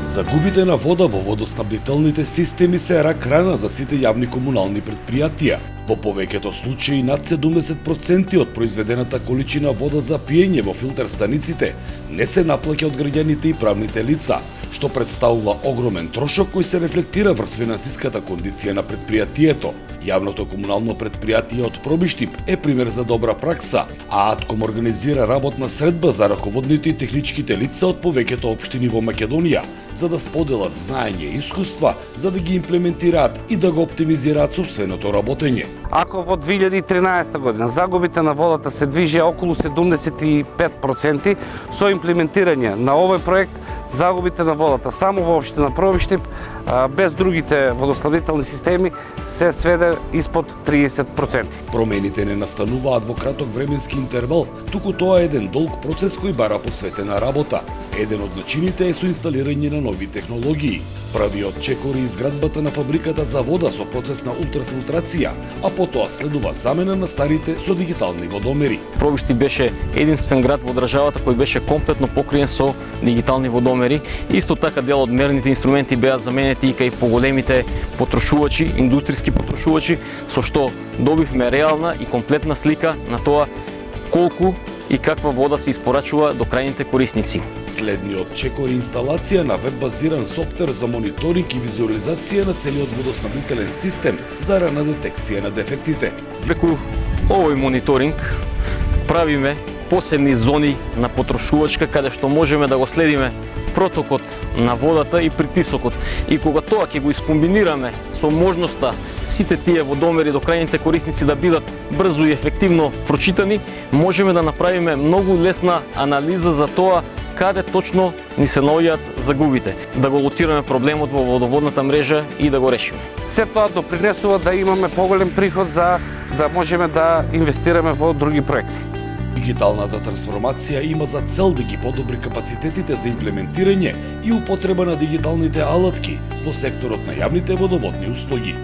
Загубите на вода во водоснабдителните системи се рак рана за сите јавни комунални претпријатија. Во повеќето случаи над 70% од произведената количина вода за пиење во филтер станиците не се наплаќа од граѓаните и правните лица, што представува огромен трошок кој се рефлектира врз финансиската кондиција на претпријатието. Јавното комунално претпријатие од Пробиштип е пример за добра пракса, а Атком организира работна средба за раководните и техничките лица од повеќето општини во Македонија, за да споделат знаење и искуства, за да ги имплементираат и да го оптимизираат собственото работење. Ако во 2013 година загубите на водата се движеа околу 75%, со имплементирање на овој проект загубите на водата само во општина Пробиштип, без другите водоснабдителни системи, се сведе испод 30%. Промените не настануваат во краток временски интервал, туку тоа е еден долг процес кој бара посветена работа. Еден од начините е со инсталирање на нови технологии. Првиот чекор е изградбата на фабриката за вода со процес на ултрафилтрација, а потоа следува замена на старите со дигитални водомери. Пробиштип беше единствен град во државата кој беше комплетно покриен со дигитални водомери. Исто така дел од мерните инструменти беа заменети и кај поголемите потрошувачи, индустријски потрошувачи, со што добивме реална и комплетна слика на тоа колку и каква вода се испорачува до крајните корисници. Следниот чекор е инсталација на веб-базиран софтвер за мониторинг и визуализација на целиот водоснабдителен систем за рана детекција на дефектите. Преку овој мониторинг правиме посебни зони на потрошувачка каде што можеме да го следиме протокот на водата и притисокот. И кога тоа ќе го искомбинираме со можноста сите тие водомери до крајните корисници да бидат брзо и ефективно прочитани, можеме да направиме многу лесна анализа за тоа каде точно ни се наоѓаат загубите, да го лоцираме проблемот во водоводната мрежа и да го решиме. Се тоа допринесува да имаме поголем приход за да можеме да инвестираме во други проекти. Дигиталната трансформација има за цел да ги подобри капацитетите за имплементирање и употреба на дигиталните алатки во секторот на јавните водоводни услуги.